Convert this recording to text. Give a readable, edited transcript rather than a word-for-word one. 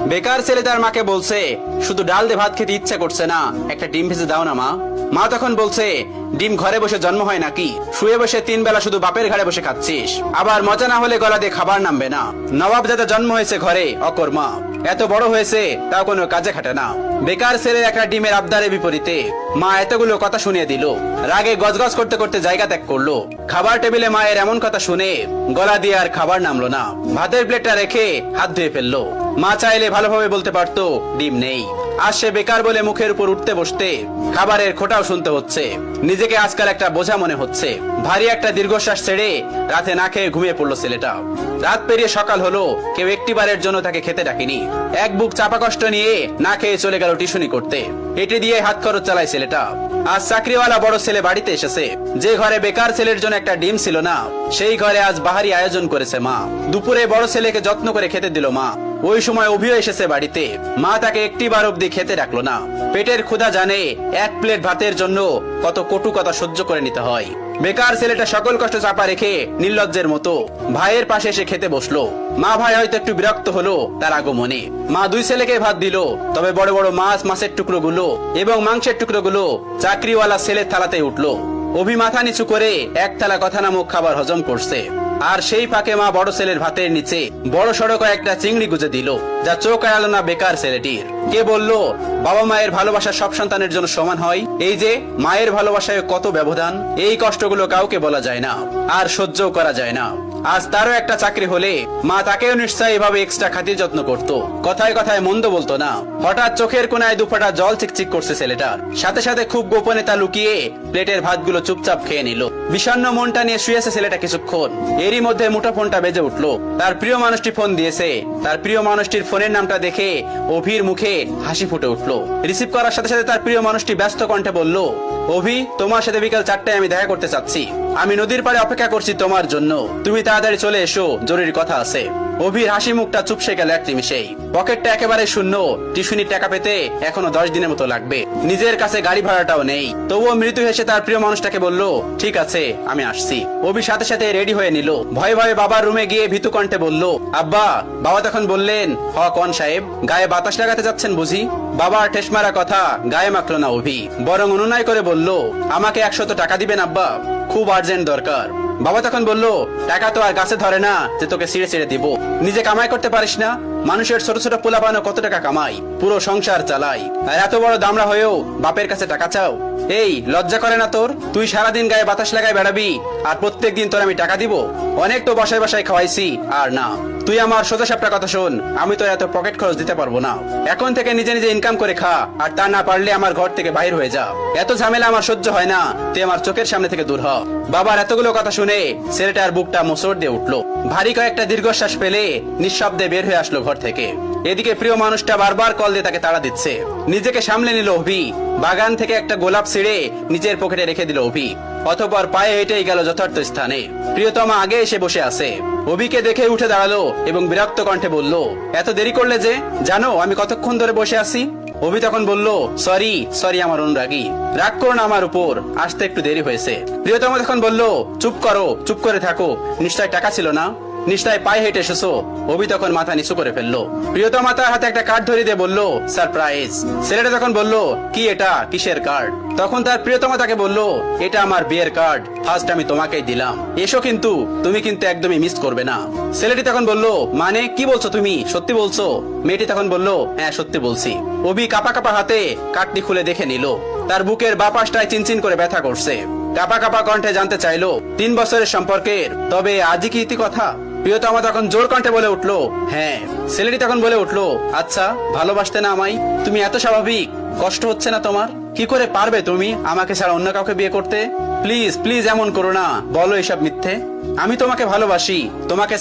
বেকার ছেলে তার মাকে বলছে, শুধু ডাল দিয়ে ভাত খেতে ইচ্ছা করছে না, একটা ডিম ভেজে দাও না মা। মা তখন বলছে, ডিম ঘরে বসে জন্ম হয় নাকি? শুয়ে বসে 3 বেলা শুধু বাপের ঘাড়ে বসে খাচ্ছিস, আবার মজা না হলে গলা দিয়ে খাবার নামবে না। নবাব যাতে জন্ম হয়েছে ঘরে অকর্মা, এত বড় হয়েছে তাও কোনো কাজে খাটে না। বেকার ছেলের একটা ডিমের আবদারের বিপরীতে মা এতগুলো কথা শুনিয়ে দিল। রাগে গজগজ করতে করতে জায়গা ত্যাগ করলো। খাবার টেবিলে মায়ের এমন কথা শুনে গলা দিয়ে আর খাবার নামলো না। ভাতের প্লেটটা রেখে হাত ধুয়ে ফেললো। মা চাইলে ভালোভাবে বলতে পারতো ডিম নেই। আজ সে বেকার বলে মুখের উপর উঠতে বসতে খাবারের খোঁটাও শুনতে হচ্ছে। নিজেকে আজকাল একটা বোঝা মনে হচ্ছে। ভারী একটা দীর্ঘশ্বাস ছেড়ে রাতে না খেয়ে ঘুমিয়ে পড়লো ছেলেটা। রাত পেরিয়ে সকাল হলো, কেউ একটিবারের জন্য তাকে খেতে ডাকেনি। এক বুক চাপা কষ্ট নিয়ে না খেয়ে চলে গেল টিউশনি করতে। এটি দিয়ে হাত খরচ চালায় ছেলেটা। আজ চাকরিওয়ালা বড় ছেলে বাড়িতে এসেছে। যে ঘরে বেকার ছেলের জন্য একটা ডিম ছিল না, সেই ঘরে আজ বাহারি আয়োজন করেছে মা। দুপুরে বড় ছেলেকে যত্ন করে খেতে দিল মা। ওই সময় অভিও এসেছে বাড়িতে। মা তাকে একটিবার অব্দি খেতে রাখলো না। পেটের ক্ষুধা জানে এক প্লেট ভাতের জন্য কত কটু কথা সহ্য করে নিতে হয়। বেকার ছেলেটা সকল কষ্ট চাপা রেখে নির্লজ্জের মতো ভাইয়ের পাশে এসে খেতে বসলো। মা ভাই হয়তো একটু বিরক্ত হলো তার আগমনে। মা 2 ছেলেকে ভাত দিল, তবে বড় বড় মাছের টুকরোগুলো এবং মাংসের টুকরোগুলো চাকরিওয়ালা ছেলের থালাতে উঠলো। অভি মাথা নিচু করে এক থালা কথা নামক খাবার হজম করছে। আর সেই ফাঁকে মা বড় ছেলের ভাতের নিচে বড় সড়ক একটা চিংড়ি গুজে দিল, যা চোখ এড়ালো না বেকার ছেলেটির। কে বলল বাবা মায়ের ভালোবাসা সব সন্তানের জন্য সমান হয়? এই যে মায়ের ভালোবাসায় কত ব্যবধান, এই কষ্টগুলো কাউকে বলা যায় না, আর সহ্যও করা যায় না। আজ তারও একটা চাকরি হলে মা তাকেও নিশ্চয়ই এভাবে এক্সট্রা খাতির যত্ন করত। কথায় কথায় মন্দ বলতো না। হঠাৎ চোখের কোনায় 2 ফোঁটা জল চিকচিক করছে ছেলেটার। সাথে সাথে খুব গোপনে তা লুকিয়ে প্লেটের ভাতগুলো চুপচাপ খেয়ে নিল। বিষণ্ণ মনটা নিয়ে শুয়েছে ছেলেটা কিছুক্ষণ। এরই মধ্যে মুঠোফোনটা বেজে উঠলো। তার প্রিয় মানুষটি ফোন দিয়েছে। তার প্রিয় মানুষটির ফোনের নামটা দেখে অভির মুখে হাসি ফুটে উঠলো। রিসিভ করার সাথে সাথে তার প্রিয় মানুষটি ব্যস্ত কণ্ঠে বলল, অভি, তোমার সাথে বিকাল 4টায় আমি দেখা করতে চাচ্ছি। আমি নদীর পাড়ে অপেক্ষা করছি তোমার জন্য। তুমি তাড়াতাড়ি চলে এসো, জরুরি কথা আছে। অভির হাসি মুখটা চুপসে গেল এক নিমিষেই। পকেটটা একেবারে শূন্য। টিউশনির টাকা পেতে এখনো 10 দিনের মতো লাগবে। নিজের কাছে গাড়ি ভাড়াটাও নেই। তবুও মৃত্যু হেসে তার প্রিয় মানুষটাকে বলল, ঠিক আছে, আমি আসছি। অভি সাথে সাথে রেডি হয়ে নিল। ভয়ে ভয়ে বাবার রুমে গিয়ে ভীতু কণ্ঠে বলল, আব্বা। বাবা তখন বললেন, হ কোন সাহেব, গায়ে বাতাস লাগাতে যাচ্ছেন বুঝি? বাবার ঠেস মারা কথা গায়ে মাখলো না অভি, বরং অনুনয় করে বলল, আমাকে 100 টাকা দিবেন আব্বা, খুব আর্জেন্ট দরকার। বাবা তখন বলল, টাকা তো আর গাছে ধরে না যে তোকে ছিঁড়ে ছিঁড়ে দিব। নিজে কামাই করতে পারিস না? মানুষের ছোট ছোট পোলাপানো কত টাকা কামাই, পুরো সংসার চালাই, আর এত বড় দামড়া হয়েও বাপের কাছে টাকা চাও? এই লজ্জা করে না তোর? তুই সারাদিন গায়ে বাতাস লাগায় বেড়াবি, আর প্রত্যেকদিন তোর আমি টাকা দিব? অনেক তো বাসায় বাসায় খাওয়াইছি, আর না। তুই আমার সোজা সাপটা কথা শোন, আমি তো এত পকেট খরচ দিতে পারবো না। এখন থেকে নিজে নিজে ইনকাম করে খা, আর তা না পারলে আমার ঘর থেকে বাইর হয়ে যা। এত ঝামেলা আমার সহ্য হয় না, তুই আমার চোখের সামনে থেকে দূর হ। বাবার এতগুলো কথা শুনে ছেলেটার বুকটা মোচড় দিয়ে উঠলো। ভারী কয়েকটা দীর্ঘশ্বাস ফেলে নিঃশব্দে বের হয়ে আসলো ঘর থেকে। এদিকে প্রিয় মানুষটা বারবার কল দিয়ে তাকে তাড়া দিচ্ছে। নিজেকে সামলে নিল অভি। বাগান থেকে একটা গোলাপ ছিঁড়ে নিজের পকেটে রেখে দিল অভি। অতঃপর পায়ে হেঁটেই গেল যথার্থ স্থানে। প্রিয়তমা আগে এসে বসে আছে। অভিকে দেখে উঠে দাঁড়ালো এবং বিরক্ত কণ্ঠে বলল, এত দেরি করলে যে? জানো আমি কতক্ষণ ধরে বসে আছি? অভি তখন বলল, সরি আমার অনুরাগী, রাগ করো না আমার উপর, আসতে একটু দেরি হয়েছে। প্রিয়তমা তখন বলল, চুপ করো, চুপ করে থাকো, নিশ্চয় টাকা ছিল না? নিশ্চয় পায়ে হেঁটে এসেছো? অভি তখন মাথা নিচু করে ফেললো। প্রিয়তমা তার হাতে একটা কার্ড ধরিয়ে দিয়ে বলল, সারপ্রাইজ। ছেলেটা তখন বলল, কি এটা, কিসের কার্ড? তখন তার প্রিয়তমা তাকে বলল, এটা আমার বিয়ের কার্ড, ফার্স্ট আমি তোমাকেই দিলাম, এসো, কিন্তু তুমি কিন্তু একদমই মিস করবে না। ছেলেটি তখন বলল, মানে কি বলছো তুমি, সত্যি বলছো? মেয়েটি তখন বলল, হ্যাঁ সত্যি বলছি। অভি কাপা কাপা হাতে কার্ডটি খুলে দেখে নিল। তার বুকের বাপাসটায় চিনচিন করে ব্যথা করছে। কাপা কাপা কণ্ঠে জানতে চাইলো, 3 বছরের সম্পর্কের, তবে আজই কি ইতি কথা? প্রিয়তমা তখন জোর কণ্ঠে বলে উঠলো, হ্যাঁ। ছেলেটি তখন বলে উঠলো, আচ্ছা, ভালোবাসতে না আমায়? তুমি এত স্বাভাবিক, কষ্ট হচ্ছে না তোমার? কি করে পারবে তুমি আমাকে ছাড়া অন্য কাউকে বিয়ে করতে? প্লিজ প্লিজ এমন করো না, বলো এসব মিথ্যে। আমি তোমাকে ভালোবাসি, তোমাকে